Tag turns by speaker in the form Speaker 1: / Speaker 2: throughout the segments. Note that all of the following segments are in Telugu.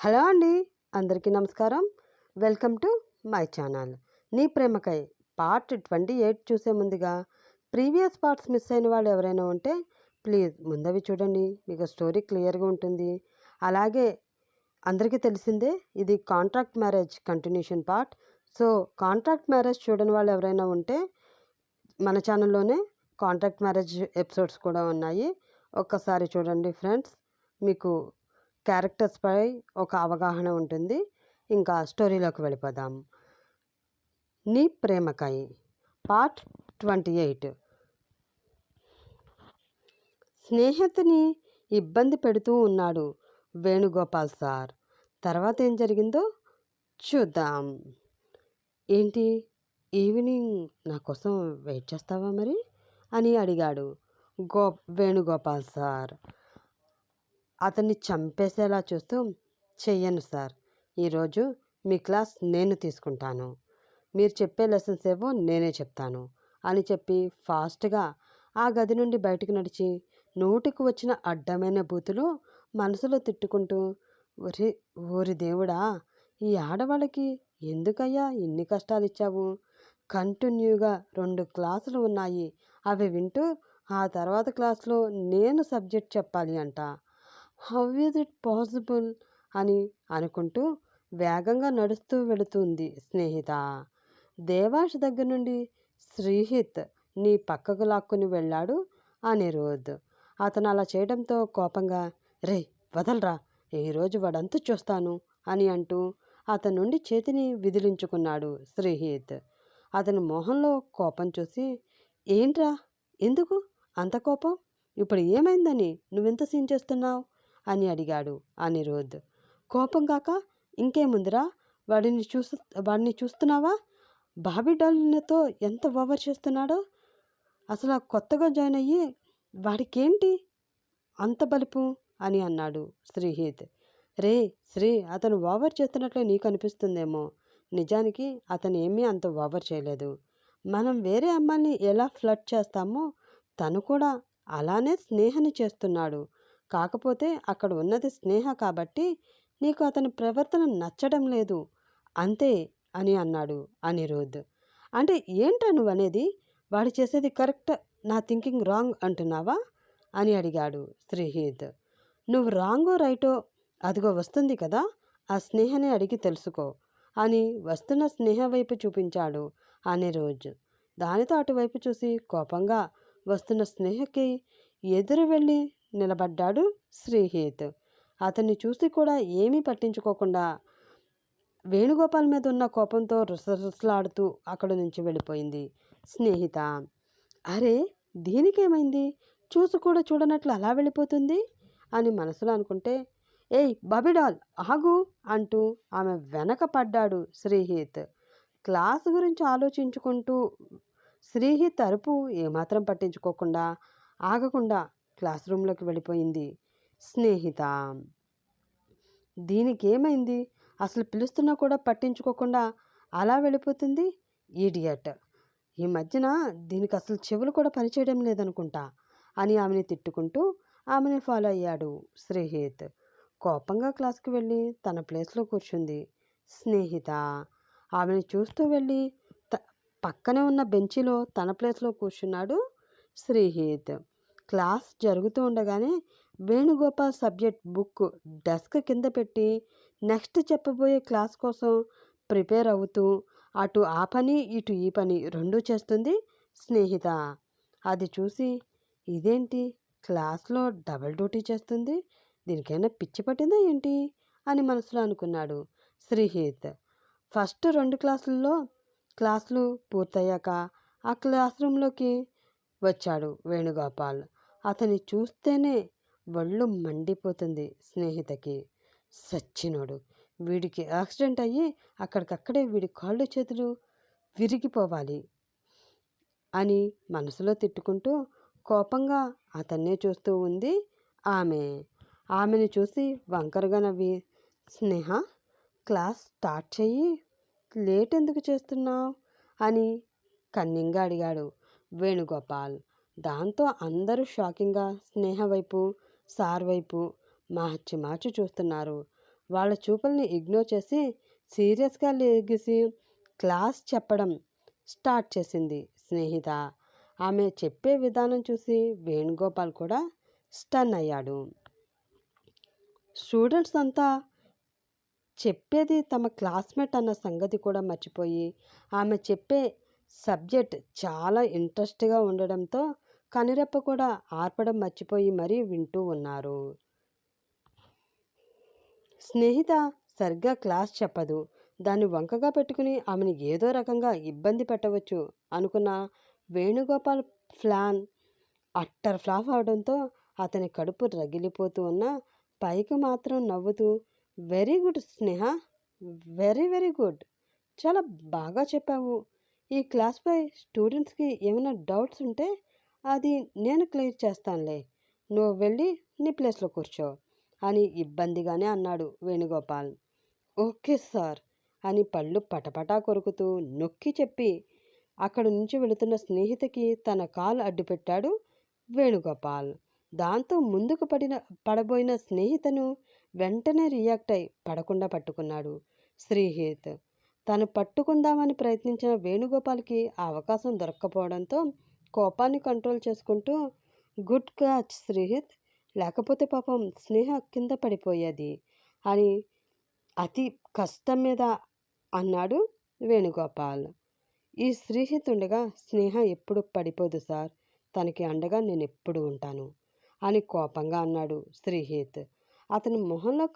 Speaker 1: హలో అండి, అందరికీ నమస్కారం. Welcome to my channel. నీ ప్రేమకై పార్ట్ 28 చూసే ముందుగా ప్రీవియస్ పార్ట్స్ మిస్ అయిన వాళ్ళు ఎవరైనా ఉంటే ప్లీజ్ ముందవి చూడండి, మీకు స్టోరీ క్లియర్గా ఉంటుంది. అలాగే అందరికీ తెలిసిందే, ఇది contract marriage continuation part. So contract marriage చూడని వాళ్ళు ఎవరైనా ఉంటే మన ఛానల్లోనే కాంట్రాక్ట్ మ్యారేజ్ ఎపిసోడ్స్ కూడా ఉన్నాయి, ఒక్కసారి చూడండి ఫ్రెండ్స్. మీకు క్యారెక్టర్స్పై ఒక అవగాహన ఉంటుంది. ఇంకా స్టోరీలోకి వెళ్ళిపోదాం. నీ ప్రేమకై పార్ట్ 28. స్నేహితుని ఇబ్బంది పెడుతూ ఉన్నాడు వేణుగోపాల్ సార్. తర్వాత ఏం జరిగిందో చూద్దాం. ఏంటి, ఈవినింగ్ నా కోసం వెయిట్ చేస్తావా మరి అని అడిగాడు వేణుగోపాల్ సార్. అతన్ని చంపేసేలా చూస్తూ, చెయ్యను సార్, ఈరోజు మీ క్లాస్ నేను తీసుకుంటాను, మీరు చెప్పే లెసన్స్ ఏవో నేనే చెప్తాను అని చెప్పి ఫాస్ట్గా ఆ గది నుండి బయటకు నడిచి నోటికి వచ్చిన అడ్డమైన బూతులు మనసులో తిట్టుకుంటూ, ఊరి దేవుడా, ఈ ఆడవాళ్ళకి ఎందుకయ్యా ఇన్ని కష్టాలు ఇచ్చావు? కంటిన్యూగా 2 క్లాసులు ఉన్నాయి, అవి వింటూ ఆ తర్వాత క్లాస్లో నేను సబ్జెక్ట్ చెప్పాలి అంట. హౌ ఈజ్ ఇట్ పాసిబుల్ అని అనుకుంటూ వేగంగా నడుస్తూ వెళుతుంది స్నేహిత. దేవాష్ దగ్గర నుండి శ్రీహిత్ నీ పక్కకు లాక్కుని వెళ్ళాడు అనిరుద్. అతను అలా చేయడంతో కోపంగా, రే వదలరా, ఈరోజు వాడంతా చూస్తాను అని అంటూ అతని నుండి చేతిని విదిలించుకున్నాడు శ్రీహిత్. అతని మొహంలో కోపం చూసి, ఏంట్రా, ఎందుకు అంత కోపం? ఇప్పుడు ఏమైందని నువ్వెంత సీన్ చేస్తున్నావు అని అడిగాడు అనిరుద్. కోపం కాక ఇంకేముందిరా, వాడిని చూస్తున్నావా? బాబీ డాల్తో ఎంత ఓవర్ చేస్తున్నాడో. అసలు కొత్తగా జాయిన్ అయ్యి వాడికేంటి అంత బలుపు అని అన్నాడు శ్రీహిత్. రే శ్రీ, అతను ఓవర్ చేస్తున్నట్లు నీకు అనిపిస్తుందేమో, నిజానికి అతను ఏమీ అంత ఓవర్ చేయలేదు. మనం వేరే అమ్మాయిని ఎలా ఫ్లర్ట్ చేస్తామో తను కూడా అలానే స్నేహని చేస్తున్నాడు. కాకపోతే అక్కడ ఉన్నది స్నేహ కాబట్టి నీకు అతని ప్రవర్తన నచ్చడం లేదు అంతే అని అన్నాడు అనిరుద్. అంటే ఏంట్రా నువ్వు అనేది? వాడు చేసేది కరెక్ట్, నా థింకింగ్ రాంగ్ అంటున్నావా అని అడిగాడు శ్రీహిత్. నువ్వు రాంగో రైటో అదిగో వస్తుంది కదా, ఆ స్నేహని అడిగి తెలుసుకో అని వస్తున్న స్నేహ వైపు చూపించాడు అనిరుద్. దానితో అటువైపు చూసి కోపంగా వస్తున్న స్నేహకి ఎదురు వెళ్ళి నిలబడ్డాడు శ్రీహిత్. అతన్ని చూసి కూడా ఏమీ పట్టించుకోకుండా వేణుగోపాల్ మీద ఉన్న కోపంతో రుసరుసలాడుతూ అక్కడి నుంచి వెళ్ళిపోయింది స్నేహిత. అరే దీనికేమైంది, చూసి కూడా చూడనట్లు అలా వెళ్ళిపోతుంది అని మనసులో అనుకుంటే, ఏయ్ బాబిడాల్ ఆగు అంటూ ఆమె వెనక పడ్డాడు శ్రీహిత్. క్లాసు గురించి ఆలోచించుకుంటూ శ్రీహిత్ అరుపు ఏమాత్రం పట్టించుకోకుండా ఆగకుండా క్లాస్ రూమ్లోకి వెళ్ళిపోయింది స్నేహిత. దీనికేమైంది, అసలు పిలుస్తున్నా కూడా పట్టించుకోకుండా అలా వెళ్ళిపోతుంది, ఈడియట్. ఈ మధ్యన దీనికి అసలు చెవులు కూడా పనిచేయడం లేదనుకుంటా అని ఆమెని తిట్టుకుంటూ ఆమెని ఫాలో అయ్యాడు శ్రీహిత్. కోపంగా క్లాస్కి వెళ్ళి తన ప్లేస్లో కూర్చుంది స్నేహిత. ఆమెను చూస్తూ వెళ్ళి పక్కనే ఉన్న బెంచిలో తన ప్లేస్లో కూర్చున్నాడు శ్రీహిత్. క్లాస్ జరుగుతూ ఉండగానే వేణుగోపాల్ సబ్జెక్ట్ బుక్ డెస్క్ కింద పెట్టి నెక్స్ట్ చెప్పబోయే క్లాస్ కోసం ప్రిపేర్ అవుతూ అటు ఆ పని ఇటు ఈ పని రెండూ చేస్తుంది స్నేహిత. అది చూసి, ఇదేంటి క్లాస్లో డబుల్ డ్యూటీ చేస్తుంది, దీనికైనా పిచ్చి పట్టిందా ఏంటి అని మనసులో అనుకున్నాడు శ్రీహిత్. ఫస్ట్ 2 క్లాసులు పూర్తయ్యాక ఆ క్లాస్ రూమ్లోకి వచ్చాడు వేణుగోపాల్. అతన్ని చూస్తేనే ఒళ్ళు మండిపోతుంది స్నేహితకి. సచ్చినోడు, వీడికి యాక్సిడెంట్ అయ్యి అక్కడికక్కడే వీడి కాళ్ళు చేతులు విరిగిపోవాలి అని మనసులో తిట్టుకుంటూ కోపంగా అతన్నే చూస్తూ ఉంది ఆమె. ఆమెను చూసి వంకరగా నవ్వి, స్నేహ క్లాస్ స్టార్ట్ చెయ్యి, లేట్ ఎందుకు చేస్తున్నావు అని కన్నింగా అడిగాడు వేణుగోపాల్. దాంతో అందరూ షాకింగ్గా స్నేహ వైపు సార్ వైపు మార్చి చూస్తున్నారు. వాళ్ళ చూపుల్ని ఇగ్నోర్ చేసి సీరియస్గా లెగిసి క్లాస్ చెప్పడం స్టార్ట్ చేసింది స్నేహిత. ఆమె చెప్పే విధానం చూసి వేణుగోపాల్ కూడా స్టన్ అయ్యాడు. స్టూడెంట్స్ అంతా చెప్పేది తమ క్లాస్మేట్ అన్న సంగతి కూడా మర్చిపోయి ఆమె చెప్పే సబ్జెక్ట్ చాలా ఇంట్రెస్ట్గా ఉండడంతో కనురెప్ప కూడా ఆర్పడం మర్చిపోయి మరీ వింటూ ఉన్నారు. స్నేహిత సరిగ్గా క్లాస్ చెప్పదు. దాన్ని వంకగా పెట్టుకుని ఆమెను ఏదో రకంగా ఇబ్బంది పెట్టవచ్చు అనుకున్న వేణుగోపాల్ ప్లాన్ అట్టర్ ఫ్లాప్ అవడంతో అతని కడుపు రగిలిపోతూ ఉన్న పైకి మాత్రం నవ్వుతూ, వెరీ గుడ్ స్నేహ, వెరీ వెరీ గుడ్, చాలా బాగా చెప్పావు. ఈ క్లాస్పై స్టూడెంట్స్కి ఏమైనా డౌట్స్ ఉంటే అది నేను క్లియర్ చేస్తానులే. నువ్వు వెళ్ళి నీ ప్లేస్లో కూర్చో అని ఇబ్బందిగానే అన్నాడు వేణుగోపాల్. ఓకే సార్ అని పళ్ళు పటపటా కొరుకుతూ నొక్కి చెప్పి అక్కడి నుంచి వెళుతున్న స్నేహితకి తన కాలు అడ్డుపెట్టాడు వేణుగోపాల్. దాంతో ముందుకు పడబోయిన స్నేహితను వెంటనే రియాక్ట్ అయి పడకుండా పట్టుకున్నాడు శ్రీహిత్. తను పట్టుకుందామని ప్రయత్నించిన వేణుగోపాల్కి ఆ అవకాశం దొరక్కపోవడంతో కోపాన్ని కంట్రోల్ చేసుకుంటూ, గుడ్ క్యాచ్ శ్రీహిత్, లేకపోతే పాపం స్నేహ కింద పడిపోయేది అని అతి కష్టం మీద అన్నాడు వేణుగోపాల్. ఈ శ్రీహిత్ ఉండగా స్నేహ ఎప్పుడు పడిపోదు సార్, తనకి అండగా నేను ఎప్పుడు ఉంటాను అని కోపంగా అన్నాడు శ్రీహిత్. అతని మొహంలో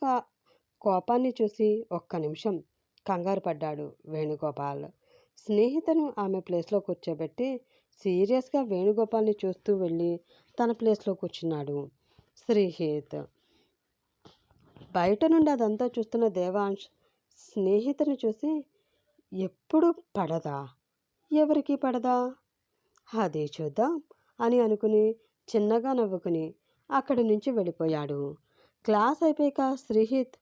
Speaker 1: కోపాన్ని చూసి ఒక్క నిమిషం కంగారు పడ్డాడు వేణుగోపాల్. స్నేహితును ఆమె ప్లేస్లో కూర్చోబెట్టి సీరియస్గా వేణుగోపాల్ని చూస్తూ వెళ్ళి తన ప్లేస్లో కూర్చున్నాడు శ్రీహిత్. బయట నుండి అదంతా చూస్తున్న దేవాంశ్ స్నేహితుని చూసి, ఎప్పుడు పడదా, ఎవరికి పడదా, అదే చూద్దాం అని అనుకుని చిన్నగా నవ్వుకుని అక్కడి నుంచి వెళ్ళిపోయాడు. క్లాస్ అయిపోయాక శ్రీహిత్,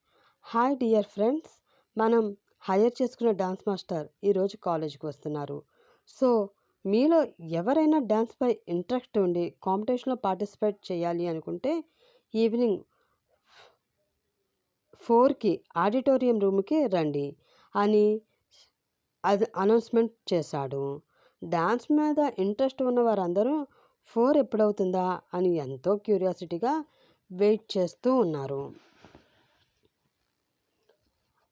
Speaker 1: హాయ్ డియర్ ఫ్రెండ్స్, మనం హైర్ చేసుకున్న డాన్స్ మాస్టర్ ఈరోజు కాలేజీకి వస్తున్నారు. సో మీలో ఎవరైనా డ్యాన్స్పై ఇంట్రెస్ట్ ఉండి కాంపిటీషన్లో పార్టిసిపేట్ చేయాలి అనుకుంటే ఈవినింగ్ 4కి ఆడిటోరియం రూమ్కి రండి అని అది అనౌన్స్మెంట్ చేశాడు. డ్యాన్స్ మీద ఇంట్రెస్ట్ ఉన్న వారందరూ 4 ఎప్పుడవుతుందా అని ఎంతో క్యూరియాసిటీగా వెయిట్ చేస్తూ ఉన్నారు.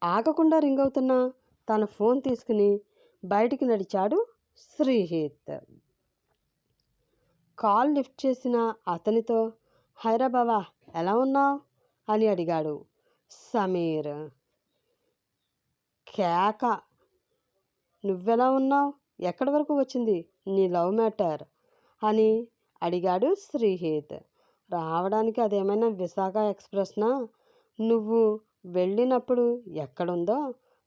Speaker 1: ఆగకుండా రింగ్ అవుతున్న తన ఫోన్ తీసుకుని బయటికి నడిచాడు శ్రీహిత్. కాల్ లిఫ్ట్ చేసిన అతనితో, హైరా బావా, ఎలా ఉన్నావు అని అడిగాడు సమీర్. కేక, నువ్వెలా ఉన్నావు, ఎక్కడి వరకు వచ్చింది నీ లవ్ మ్యాటర్ అని అడిగాడు శ్రీహిత్. రావడానికి అదేమైనా విశాఖ ఎక్స్ప్రెస్నా, నువ్వు వెళ్ళినప్పుడు ఎక్కడుందో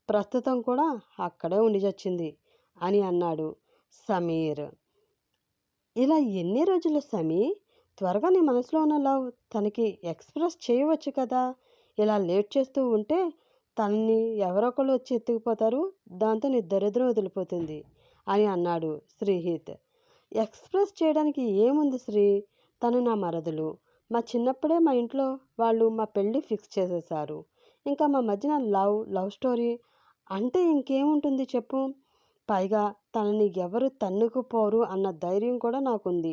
Speaker 1: ప్రస్తుతం కూడా అక్కడే ఉండి చచ్చింది అని అన్నాడు సమీర్. ఇలా ఎన్ని రోజులు సమీ, త్వరగా నీ మనసులో ఉన్న లవ్ తనకి ఎక్స్ప్రెస్ చేయవచ్చు కదా, ఇలా లేట్ చేస్తూ ఉంటే తనని ఎవరొకళ్ళు వచ్చి ఎత్తుకుపోతారు, దాంతో నీ దరిద్రం వదిలిపోతుంది అని అన్నాడు శ్రీహిత్. ఎక్స్ప్రెస్ చేయడానికి ఏముంది శ్రీ, తను నా మరదలు, మా చిన్నప్పుడే మా ఇంట్లో వాళ్ళు మా పెళ్ళి ఫిక్స్ చేసేసారు, ఇంకా మా మధ్యన లవ్ స్టోరీ అంటే ఇంకేముంటుంది చెప్పు, పైగా తనని ఎవరు తన్నుకుపోరు అన్న ధైర్యం కూడా నాకుంది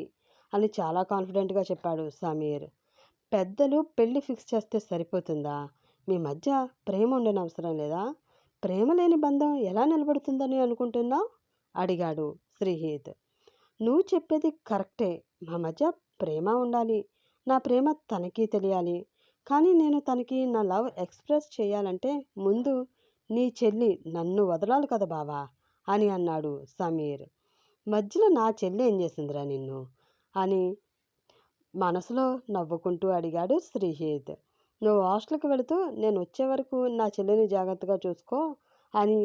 Speaker 1: అని చాలా కాన్ఫిడెంట్గా చెప్పాడు సమీర్. పెద్దలు పెళ్ళి ఫిక్స్ చేస్తే సరిపోతుందా, మీ మధ్య ప్రేమ ఉండనవసరం లేదా, ప్రేమ లేని బంధం ఎలా నిలబడుతుందని అనుకుంటున్నావు అడిగాడు శ్రీహిత్. నువ్వు చెప్పేది కరెక్టే, మా మధ్య ప్రేమ ఉండాలి, నా ప్రేమ తనకి తెలియాలి, కానీ నేను తనకి నా లవ్ ఎక్స్ప్రెస్ చేయాలంటే ముందు నీ చెల్లి నన్ను వదలాలి కదా బావా అని అన్నాడు సమీర్. మధ్యలో నా చెల్లి ఏం చేసిందిరా నిన్ను అని మనసులో నవ్వుకుంటూ అడిగాడు శ్రీహిత్. నువ్వు హాస్టల్కి వెళుతూ నేను వచ్చే వరకు నా చెల్లిని జాగ్రత్తగా చూసుకో అని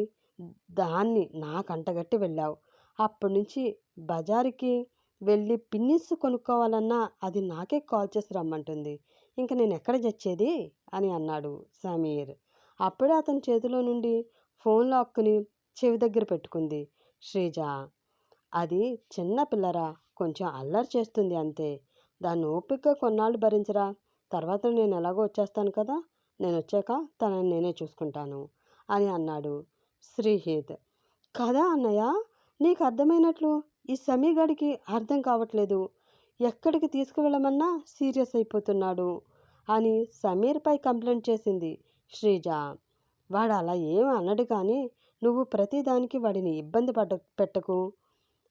Speaker 1: దాన్ని నాకు అంటగట్టి వెళ్ళావు, అప్పటి నుంచి బజారుకి వెళ్ళి పిన్నిస్ కొనుక్కోవాలన్నా అది నాకే కాల్ చేసి రమ్మంటుంది, ఇంక నేను ఎక్కడ చచ్చేది అని అన్నాడు సమీర్. అప్పుడే అతని చేతిలో నుండి ఫోన్ లాక్కుని చెవి దగ్గర పెట్టుకుంది శ్రీజ. అది చిన్న పిల్లరా, కొంచెం అల్లరి చేస్తుంది అంతే, దాన్ని ఓపికగా కొన్నాళ్ళు భరించరా, తర్వాత నేను ఎలాగో వచ్చేస్తాను కదా, నేను వచ్చాక తనని నేనే చూసుకుంటాను అని అన్నాడు శ్రీహిత్. కదా అన్నయ్య, నీకు అర్థమైనట్లు ఈ సమీగడికి అర్థం కావట్లేదు. ఎక్కడికి తీసుకువెళ్ళమన్నా సీరియస్ అయిపోతున్నాడు అని సమీర్పై కంప్లైంట్ చేసింది శ్రీజ. వాడు అలా ఏం అన్నడు కానీ నువ్వు ప్రతిదానికి వాడిని ఇబ్బంది పెట్టకు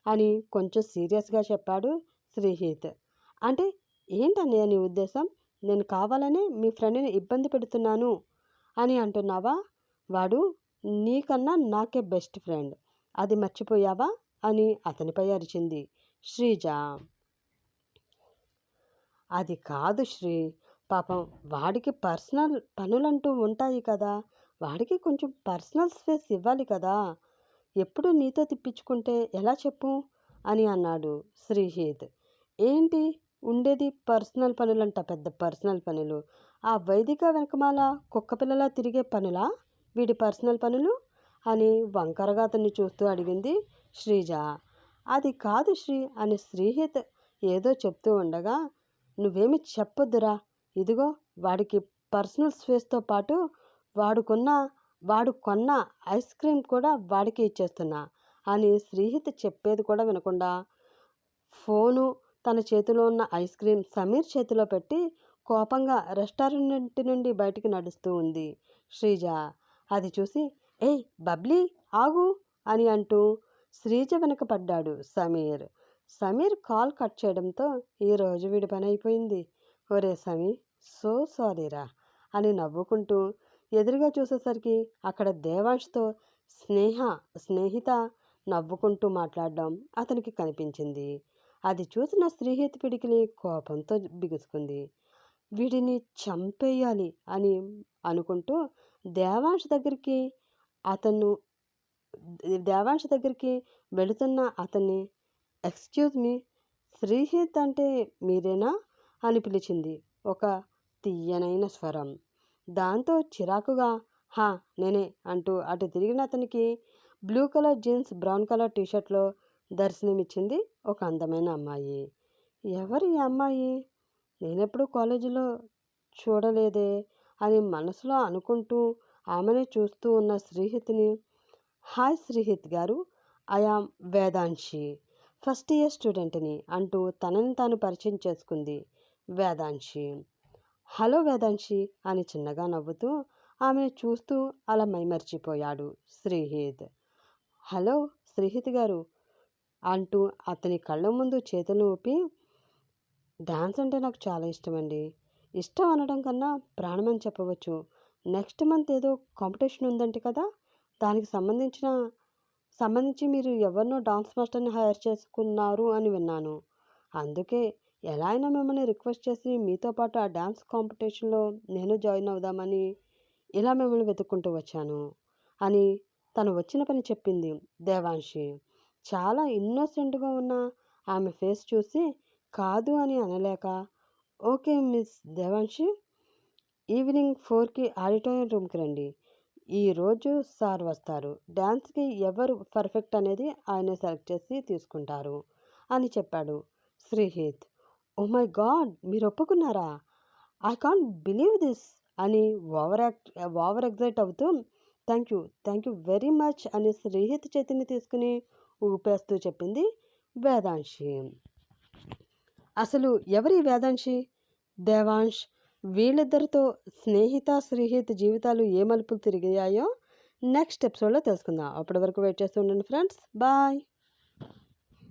Speaker 1: అని కొంచెం సీరియస్గా చెప్పాడు శ్రీహిత్. అంటే ఏంటన్నయ్య నీ ఉద్దేశం? నేను కావాలని మీ ఫ్రెండ్ని ఇబ్బంది పెడుతున్నాను అని అంటున్నావా? వాడు నీకన్నా నాకే బెస్ట్ ఫ్రెండ్, అది మర్చిపోయావా అని అతనిపై అరిచింది శ్రీజ. అది కాదు శ్రీ, పాపం వాడికి పర్సనల్ పనులంటూ ఉంటాయి కదా, వాడికి కొంచెం పర్సనల్ స్పేస్ ఇవ్వాలి కదా, ఎప్పుడు నీతో తిప్పించుకుంటే ఎలా చెప్పు అని అన్నాడు శ్రీహిత్. ఏంటి ఉండేది పర్సనల్ పనులంట, పెద్ద పర్సనల్ పనులు. ఆ వైదిక వెనకమాల కుక్కపిల్లలా తిరిగే పనులా వీడి పర్సనల్ పనులు అని వంకరగా అతన్ని చూస్తూ అడిగింది శ్రీజ. అది కాదు శ్రీ అని శ్రీహిత్ ఏదో చెప్తూ ఉండగా, నువ్వేమి చెప్పొద్దురా, ఇదిగో వాడికి పర్సనల్ స్పేస్తో పాటు వాడు కొన్న ఐస్ క్రీమ్ కూడా వాడికి ఇచ్చేస్తున్నా అని శ్రీహిత్ చెప్పేది కూడా వినకుండా ఫోను, తన చేతిలో ఉన్న ఐస్ క్రీమ్ సమీర్ చేతిలో పెట్టి కోపంగా రెస్టారెంట్ నుండి బయటికి నడుస్తూ ఉంది శ్రీజ. అది చూసి ఏయ్ బబ్లీ ఆగు అని అంటూ శ్రీజ వెనక పడ్డాడు సమీర్. సమీర్ కాల్ కట్ చేయడంతో ఈరోజు వీడి పని అయిపోయింది. ఒరే సమీర్, సో సారీరా అని నవ్వుకుంటూ ఎదురుగా చూసేసరికి అక్కడ దేవాంష్తో స్నేహిత నవ్వుకుంటూ మాట్లాడడం అతనికి కనిపించింది. అది చూసిన శ్రీహిత్ పిడికిలి కోపంతో బిగుసుకుంది. వీడిని చంపేయాలి అని అనుకుంటూ దేవాంష్ దగ్గరికి వెళుతున్న అతన్ని ఎక్స్క్యూజ్ మీ, శ్రీహిత్ అంటే మీరేనా అని పిలిచింది ఒక తీయనైన స్వరం. దాంతో చిరాకుగా హా నేనే అంటూ అటు తిరిగిన అతనికి blue colour jeans, brown colour టీషర్ట్లో దర్శనమిచ్చింది ఒక అందమైన అమ్మాయి. ఎవరు ఈ అమ్మాయి? నేనెప్పుడు కాలేజీలో చూడలేదే అని మనసులో అనుకుంటూ ఆమెనే చూస్తూ ఉన్న శ్రీహిత్ని, హాయ్ శ్రీహిత్ గారు, ఐఆమ్ వేదాంశి, ఫస్ట్ ఇయర్ స్టూడెంట్ని అంటూ తనని తాను పరిచయం చేసుకుంది వేదాంశి. హలో వేదాంశి అని చిన్నగా నవ్వుతూ ఆమెను చూస్తూ అలా మైమర్చిపోయాడు శ్రీహిత్. హలో శ్రీహిత్ గారు అంటూ అతని కళ్ళ ముందు చేతులు ఊపి, డ్యాన్స్ అంటే నాకు చాలా ఇష్టమండి. ఇష్టం అనడం కన్నా ప్రాణమని చెప్పవచ్చు. నెక్స్ట్ మంత్ ఏదో కాంపిటీషన్ ఉందంటే కదా, దానికి సంబంధించి మీరు ఎవరినో డాన్స్ మాస్టర్ని హైర్ చేసుకున్నారు అని విన్నాను. అందుకే ఎలా అయినా మిమ్మల్ని రిక్వెస్ట్ చేసి మీతో పాటు ఆ డ్యాన్స్ కాంపిటీషన్లో నేను జాయిన్ అవుదామని ఇలా మిమ్మల్ని వెతుక్కుంటూ వచ్చాను అని తను వచ్చిన పని చెప్పింది దేవాంశి. చాలా ఇన్నోసెంట్గా ఉన్న ఆమె ఫేస్ చూసి కాదు అని అనలేక, ఓకే మిస్ దేవాంశి, ఈవినింగ్ 4కి ఆడిటోరియం రూమ్కి రండి. ఈరోజు సార్ వస్తారు. డ్యాన్స్కి ఎవరు పర్ఫెక్ట్ అనేది ఆయన సెలెక్ట్ చేసి తీసుకుంటారు అని చెప్పాడు శ్రీహిత్. ఓ మై గాడ్, మీరు ఒప్పుకున్నారా? ఐ కాంట్ బిలీవ్ దిస్ అని ఓవర్ ఎగ్జైట్ అవుతూ థ్యాంక్ యూ వెరీ మచ్ అని శ్రీహిత్ చేతిని తీసుకుని ఊపేస్తూ చెప్పింది వేదాంశి. అసలు ఎవరి వేదాంశి, దేవాంష్, వీళ్ళిద్దరితో స్నేహిత శ్రీహిత్ జీవితాలు ఏ మలుపులు తిరిగాయో నెక్స్ట్ ఎపిసోడ్లో తెలుసుకుందాం. అప్పటి వరకు వెయిట్ చేస్తూ ఉండండి ఫ్రెండ్స్. బాయ్.